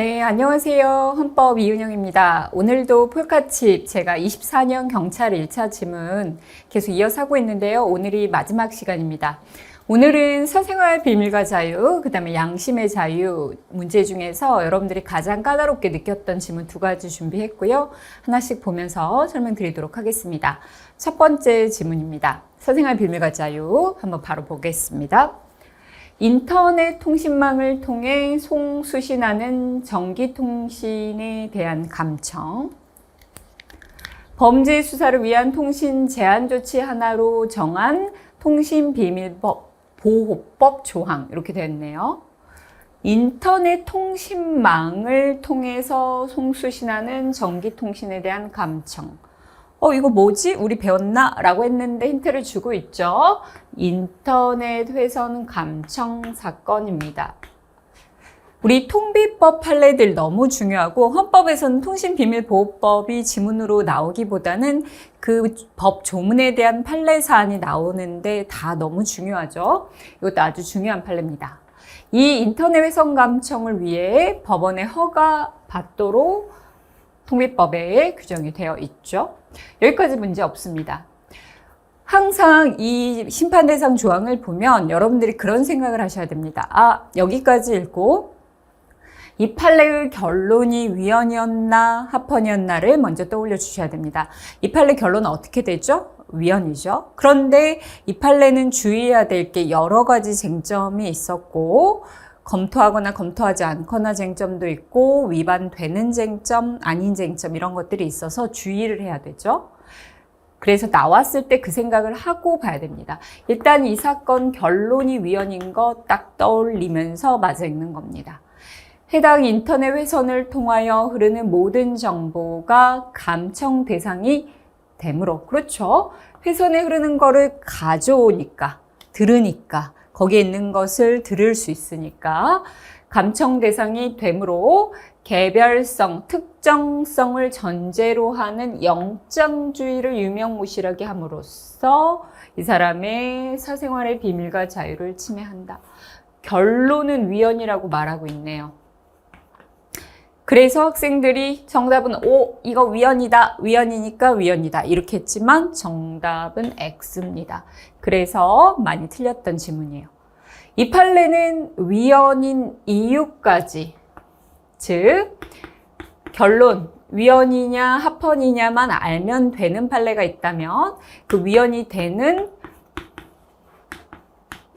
네, 안녕하세요. 헌법 이은영입니다. 오늘도 폴카칩 제가 24년 경찰 1차 지문 계속 이어서 하고 있는데요. 오늘이 마지막 시간입니다. 오늘은 사생활 비밀과 자유, 그 다음에 양심의 자유 문제 중에서 여러분들이 가장 까다롭게 느꼈던 지문 두 가지 준비했고요. 하나씩 보면서 설명드리도록 하겠습니다. 첫 번째 지문입니다. 사생활 비밀과 자유 한번 바로 보겠습니다. 인터넷 통신망을 통해 송수신하는 전기통신에 대한 감청, 범죄 수사를 위한 통신 제한 조치 하나로 정한 통신비밀법 보호법 조항 이렇게 되어 있네요. 인터넷 통신망을 통해서 송수신하는 전기통신에 대한 감청. 이거 뭐지? 우리 배웠나? 라고 했는데 힌트를 주고 있죠. 인터넷 회선 감청 사건입니다. 우리 통비법 판례들 너무 중요하고 헌법에서는 통신비밀보호법이 지문으로 나오기보다는 그 법 조문에 대한 판례 사안이 나오는데 다 너무 중요하죠. 이것도 아주 중요한 판례입니다. 이 인터넷 회선 감청을 위해 법원의 허가 받도록 통비법에 규정이 되어 있죠. 여기까지 문제 없습니다. 항상 이 심판 대상 조항을 보면 여러분들이 그런 생각을 하셔야 됩니다. 여기까지 읽고 이 판례의 결론이 위헌이었나 합헌이었나를 먼저 떠올려 주셔야 됩니다. 이 판례 결론은 어떻게 되죠? 위헌이죠. 그런데 이 판례는 주의해야 될 게 여러 가지 쟁점이 있었고 검토하거나 검토하지 않거나 쟁점도 있고 위반되는 쟁점, 아닌 쟁점 이런 것들이 있어서 주의를 해야 되죠. 그래서 나왔을 때 그 생각을 하고 봐야 됩니다. 일단 이 사건 결론이 위헌인 거 딱 떠올리면서 마저 읽는 겁니다. 해당 인터넷 회선을 통하여 흐르는 모든 정보가 감청 대상이 되므로, 그렇죠. 회선에 흐르는 거를 가져오니까, 들으니까, 거기에 있는 것을 들을 수 있으니까 감청 대상이 되므로 개별성, 특정성을 전제로 하는 영장주의를 유명무실하게 함으로써 이 사람의 사생활의 비밀과 자유를 침해한다. 결론은 위헌이라고 말하고 있네요. 그래서 학생들이 정답은 이거 위헌이다. 위헌이니까 위헌이다. 이렇게 했지만 정답은 X입니다. 그래서 많이 틀렸던 지문이에요. 이 판례는 위헌인 이유까지, 즉 결론, 위헌이냐 합헌이냐만 알면 되는 판례가 있다면 그 위헌이 되는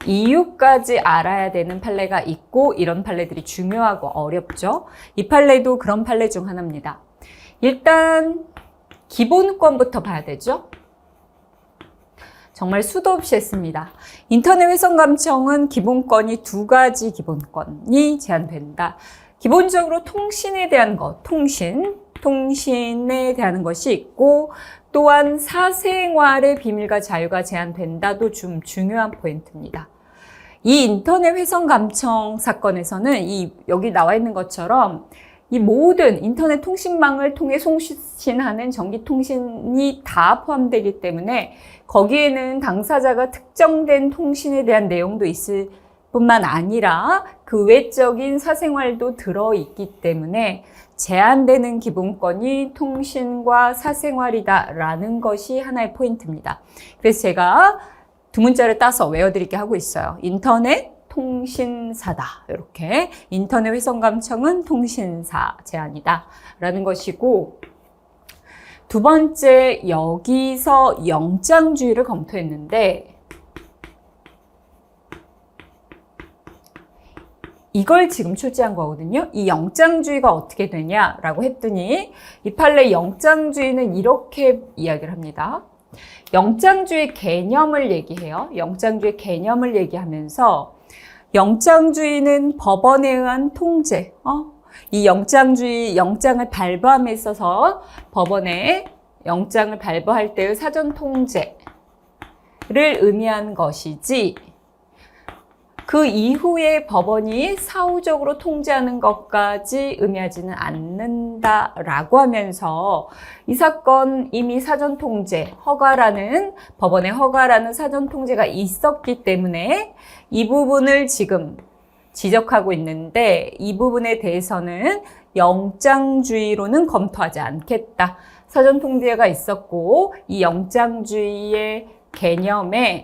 이유까지 알아야 되는 판례가 있고 이런 판례들이 중요하고 어렵죠. 이 판례도 그런 판례 중 하나입니다. 일단 기본권부터 봐야 되죠. 정말 수도 없이 했습니다. 인터넷 회선 감청은 기본권이 두 가지 기본권이 제한된다. 기본적으로 통신에 대한 것, 통신에 대한 것이 있고 또한 사생활의 비밀과 자유가 제한된다도 좀 중요한 포인트입니다. 이 인터넷 회선 감청 사건에서는 여기 나와 있는 것처럼 이 모든 인터넷 통신망을 통해 송신하는 전기통신이 다 포함되기 때문에 거기에는 당사자가 특정된 통신에 대한 내용도 있을 뿐만 아니라 그 외적인 사생활도 들어있기 때문에 제한되는 기본권이 통신과 사생활이다라는 것이 하나의 포인트입니다. 그래서 제가 두 문자를 따서 외워드리게 하고 있어요. 인터넷 통신사다. 이렇게 인터넷 회선 감청은 통신사 제한이다 라는 것이고, 두 번째 여기서 영장주의를 검토했는데 이걸 지금 출제한 거거든요. 이 영장주의가 어떻게 되냐라고 했더니 이 판례 영장주의는 이렇게 이야기를 합니다. 영장주의 개념을 얘기해요. 영장주의 개념을 얘기하면서 영장주의는 법원에 의한 통제, 이 영장을 발부함에 있어서 법원에 영장을 발부할 때의 사전 통제를 의미한 것이지 그 이후에 법원이 사후적으로 통제하는 것까지 의미하지는 않는다라고 하면서 이 사건 이미 사전 통제, 법원의 허가라는 사전 통제가 있었기 때문에 이 부분을 지금 지적하고 있는데 이 부분에 대해서는 영장주의로는 검토하지 않겠다. 사전 통제가 있었고 이 영장주의의 개념에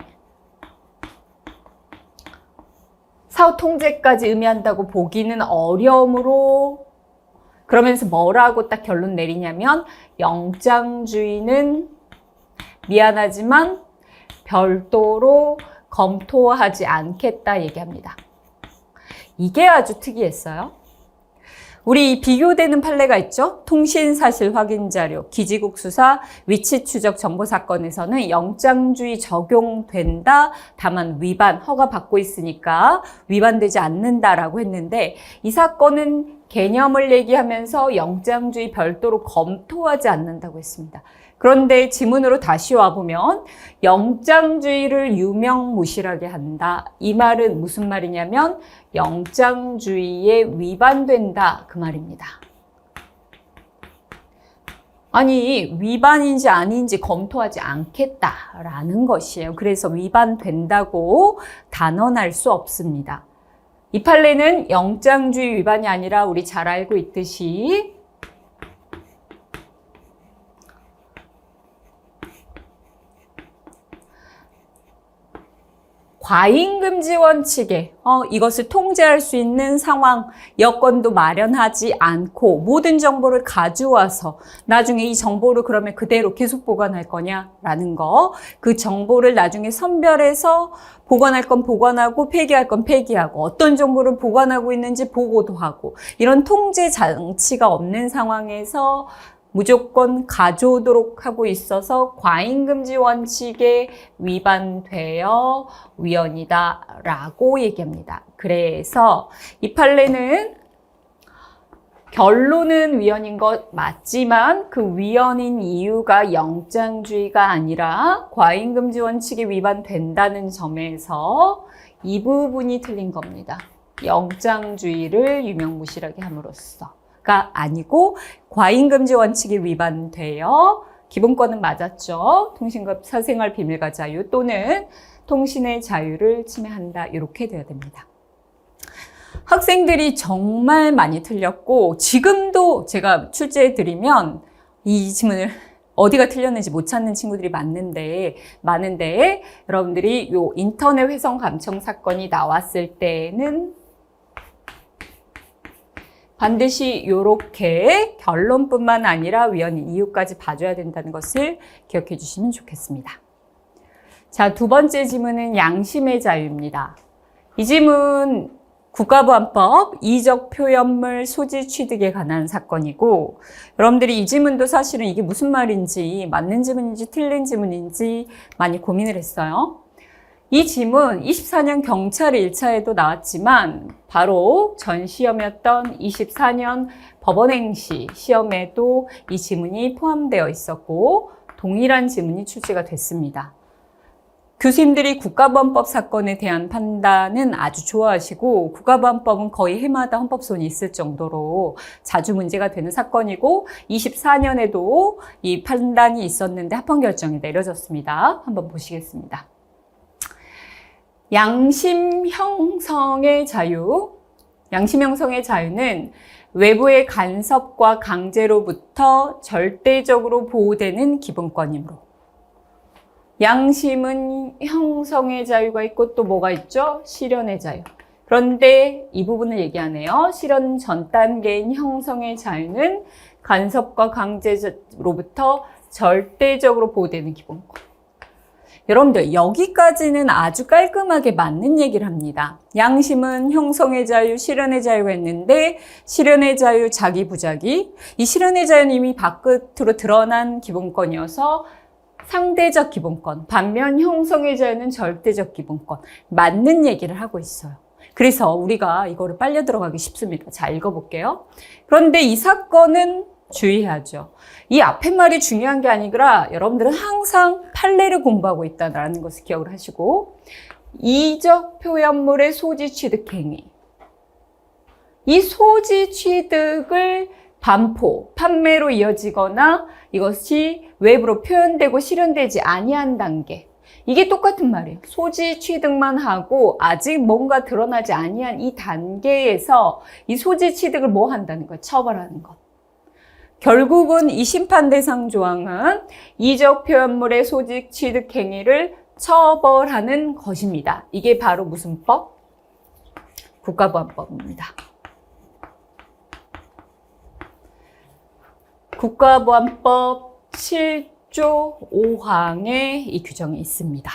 사후 통제까지 의미한다고 보기는 어려우므로 그러면서 뭐라고 딱 결론 내리냐면 영장주의는 미안하지만 별도로 검토하지 않겠다 얘기합니다. 이게 아주 특이했어요. 우리 비교되는 판례가 있죠. 통신사실 확인자료, 기지국 수사, 위치 추적 정보 사건에서는 영장주의 적용된다. 다만 위반, 허가받고 있으니까 위반되지 않는다라고 했는데 이 사건은 개념을 얘기하면서 영장주의 별도로 검토하지 않는다고 했습니다. 그런데 지문으로 다시 와보면 영장주의를 유명무실하게 한다. 이 말은 무슨 말이냐면 영장주의에 위반된다. 그 말입니다. 아니 위반인지 아닌지 검토하지 않겠다라는 것이에요. 그래서 위반된다고 단언할 수 없습니다. 이 판례는 영장주의 위반이 아니라 우리 잘 알고 있듯이 과잉금지 원칙에 이것을 통제할 수 있는 상황, 여건도 마련하지 않고 모든 정보를 가져와서 나중에 이 정보를 그러면 그대로 계속 보관할 거냐라는 거, 그 정보를 나중에 선별해서 보관할 건 보관하고 폐기할 건 폐기하고 어떤 정보를 보관하고 있는지 보고도 하고 이런 통제 장치가 없는 상황에서 무조건 가져오도록 하고 있어서 과잉금지 원칙에 위반되어 위헌이다라고 얘기합니다. 그래서 이 판례는 결론은 위헌인 것 맞지만 그 위헌인 이유가 영장주의가 아니라 과잉금지 원칙에 위반된다는 점에서 이 부분이 틀린 겁니다. 영장주의를 유명무실하게 함으로써. 가 아니고 과잉금지 원칙이 위반되어 기본권은 맞았죠. 통신과 사생활 비밀과 자유 또는 통신의 자유를 침해한다. 이렇게 돼야 됩니다. 학생들이 정말 많이 틀렸고 지금도 제가 출제해 드리면 이 지문을 어디가 틀렸는지 못 찾는 친구들이 많은데 여러분들이 요 인터넷 훼손 감청 사건이 나왔을 때는 반드시 이렇게 결론뿐만 아니라 위헌 이유까지 봐줘야 된다는 것을 기억해 주시면 좋겠습니다. 자, 두 번째 지문은 양심의 자유입니다. 이 지문 국가보안법 이적 표현물 소지 취득에 관한 사건이고 여러분들이 이 지문도 사실은 이게 무슨 말인지 맞는 지문인지 틀린 지문인지 많이 고민을 했어요. 이 지문 24년 경찰 1차에도 나왔지만 바로 전 시험이었던 24년 법원행시 시험에도 이 지문이 포함되어 있었고 동일한 지문이 출제가 됐습니다. 교수님들이 국가보안법 사건에 대한 판단은 아주 좋아하시고 국가보안법은 거의 해마다 헌법소원이 있을 정도로 자주 문제가 되는 사건이고 24년에도 이 판단이 있었는데 합헌 결정이 내려졌습니다. 한번 보시겠습니다. 양심 형성의 자유. 양심 형성의 자유는 외부의 간섭과 강제로부터 절대적으로 보호되는 기본권이므로. 양심은 형성의 자유가 있고 또 뭐가 있죠? 실현의 자유. 그런데 이 부분을 얘기하네요. 실현 전 단계인 형성의 자유는 간섭과 강제로부터 절대적으로 보호되는 기본권. 여러분들 여기까지는 아주 깔끔하게 맞는 얘기를 합니다. 양심은 형성의 자유, 실현의 자유가 있는데 실현의 자유, 자기 부자기. 이 실현의 자유는 이미 바깥으로 드러난 기본권이어서 상대적 기본권. 반면 형성의 자유는 절대적 기본권. 맞는 얘기를 하고 있어요. 그래서 우리가 이거를 빨려 들어가기 쉽습니다. 자, 읽어볼게요. 그런데 이 사건은 주의해야죠. 이 앞에 말이 중요한 게 아니라 여러분들은 항상 판례를 공부하고 있다는 것을 기억을 하시고 이적 표현물의 소지 취득 행위. 이 소지 취득을 반포, 판매로 이어지거나 이것이 외부로 표현되고 실현되지 아니한 단계. 이게 똑같은 말이에요. 소지 취득만 하고 아직 뭔가 드러나지 아니한 이 단계에서 이 소지 취득을 뭐 한다는 거예요? 처벌하는 것. 결국은 이 심판 대상 조항은 이적 표현물의 소지 취득 행위를 처벌하는 것입니다. 이게 바로 무슨 법? 국가보안법입니다. 국가보안법 7조 5항에 이 규정이 있습니다.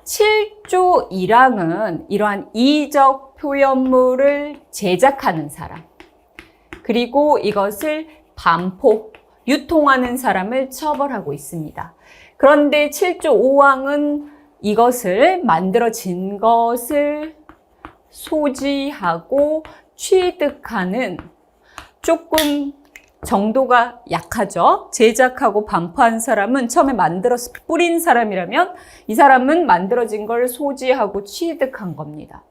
7조 1항은 이러한 이적 표현물을 제작하는 사람, 그리고 이것을 반포, 유통하는 사람을 처벌하고 있습니다. 그런데 7조 5항은 이것을 만들어진 것을 소지하고 취득하는 조금 정도가 약하죠. 제작하고 반포한 사람은 처음에 만들어서 뿌린 사람이라면 이 사람은 만들어진 걸 소지하고 취득한 겁니다.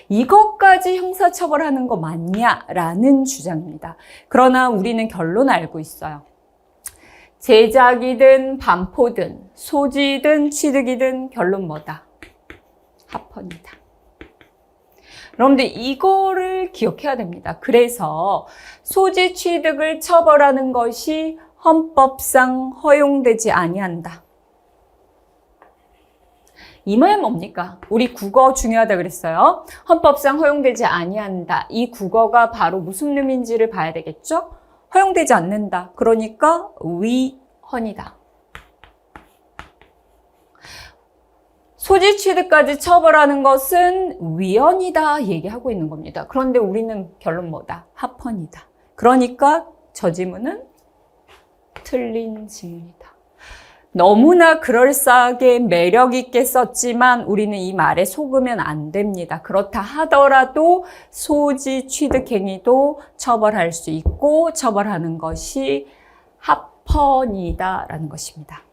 이것까지 형사처벌하는 거 맞냐라는 주장입니다. 그러나 우리는 결론 알고 있어요. 제작이든 반포든 소지든 취득이든 결론 뭐다? 합헌이다. 여러분들 이거를 기억해야 됩니다. 그래서 소지 취득을 처벌하는 것이 헌법상 허용되지 아니한다. 이 말 뭡니까? 우리 국어 중요하다 그랬어요. 헌법상 허용되지 아니한다. 이 국어가 바로 무슨 의미인지를 봐야 되겠죠? 허용되지 않는다. 그러니까 위헌이다. 소지 취득까지 처벌하는 것은 위헌이다 얘기하고 있는 겁니다. 그런데 우리는 결론 뭐다? 합헌이다. 그러니까 저 지문은 틀린 지문이다. 너무나 그럴싸하게 매력 있게 썼지만 우리는 이 말에 속으면 안 됩니다. 그렇다 하더라도 소지 취득 행위도 처벌할 수 있고 처벌하는 것이 합헌이다라는 것입니다.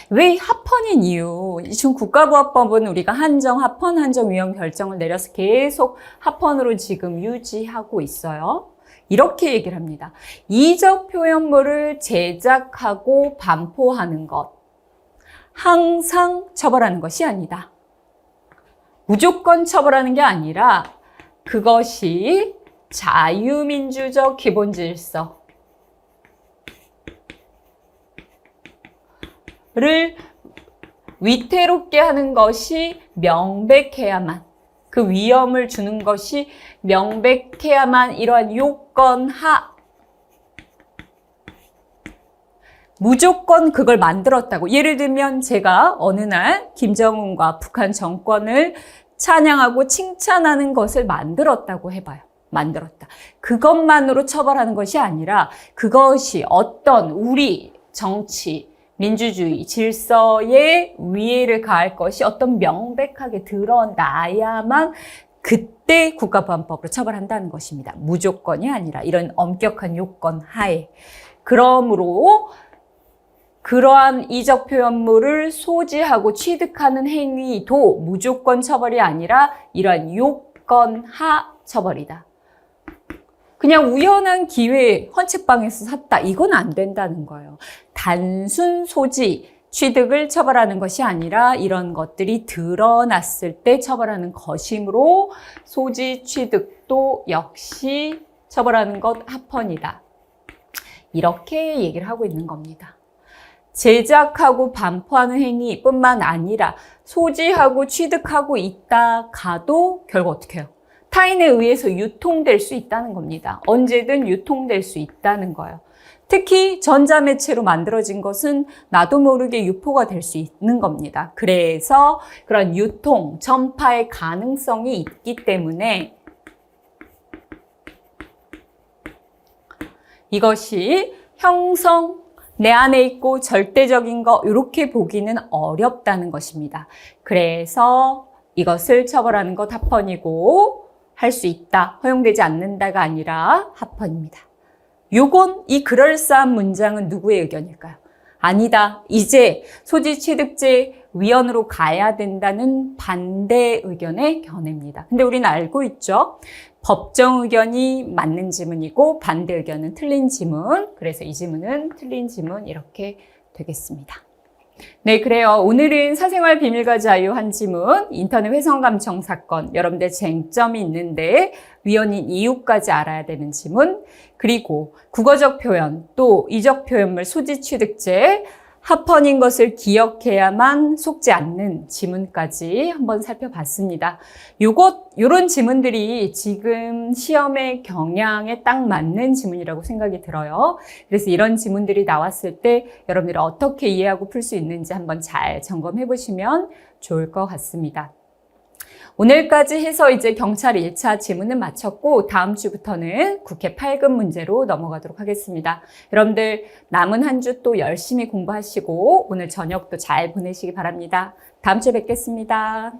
왜 합헌인 이유? 지금 국가보안법은 우리가 한정, 합헌, 한정위헌 결정을 내려서 계속 합헌으로 지금 유지하고 있어요. 이렇게 얘기를 합니다. 이적 표현물을 제작하고 반포하는 것, 항상 처벌하는 것이 아니다. 무조건 처벌하는 게 아니라 그것이 자유민주적 기본질서를 위태롭게 하는 것이 명백해야만, 그 위험을 주는 것이 명백해야만 이러한 요건 하 무조건 그걸 만들었다고. 예를 들면 제가 어느 날 김정은과 북한 정권을 찬양하고 칭찬하는 것을 만들었다고 해봐요. 만들었다. 그것만으로 처벌하는 것이 아니라 그것이 어떤 우리 정치, 민주주의 질서에 위해를 가할 것이 어떤 명백하게 드러나야만 그때 국가보안법으로 처벌한다는 것입니다. 무조건이 아니라 이런 엄격한 요건 하에. 그러므로 그러한 이적 표현물을 소지하고 취득하는 행위도 무조건 처벌이 아니라 이러한 요건 하 처벌이다. 그냥 우연한 기회에 헌책방에서 샀다. 이건 안 된다는 거예요. 단순 소지, 취득을 처벌하는 것이 아니라 이런 것들이 드러났을 때 처벌하는 것이므로 소지, 취득도 역시 처벌하는 것 합헌이다. 이렇게 얘기를 하고 있는 겁니다. 제작하고 반포하는 행위뿐만 아니라 소지하고 취득하고 있다가도 결국 어떻게 해요? 타인에 의해서 유통될 수 있다는 겁니다. 언제든 유통될 수 있다는 거예요. 특히 전자매체로 만들어진 것은 나도 모르게 유포가 될 수 있는 겁니다. 그래서 그런 유통, 전파의 가능성이 있기 때문에 이것이 형성, 내 안에 있고 절대적인 거 이렇게 보기는 어렵다는 것입니다. 그래서 이것을 처벌하는 것 합헌이고 할 수 있다, 허용되지 않는다가 아니라 합헌입니다. 요건 이 그럴싸한 문장은 누구의 의견일까요? 아니다. 이제 소지취득죄 위헌으로 가야 된다는 반대 의견의 견해입니다. 근데 우리는 알고 있죠. 법정 의견이 맞는 지문이고 반대 의견은 틀린 지문. 그래서 이 지문은 틀린 지문 이렇게 되겠습니다. 네, 그래요. 오늘은 사생활 비밀과 자유 한 지문, 인터넷 훼손 감청 사건, 여러분들 쟁점이 있는데 위헌인 이유까지 알아야 되는 지문, 그리고 국어적 표현, 또 이적 표현물 소지 취득죄, 합헌인 것을 기억해야만 속지 않는 지문까지 한번 살펴봤습니다. 요런 지문들이 지금 시험의 경향에 딱 맞는 지문이라고 생각이 들어요. 그래서 이런 지문들이 나왔을 때 여러분들이 어떻게 이해하고 풀 수 있는지 한번 잘 점검해 보시면 좋을 것 같습니다. 오늘까지 해서 이제 경찰 1차 지문은 마쳤고 다음 주부터는 국회 8급 문제로 넘어가도록 하겠습니다. 여러분들 남은 한 주 또 열심히 공부하시고 오늘 저녁도 잘 보내시기 바랍니다. 다음 주에 뵙겠습니다.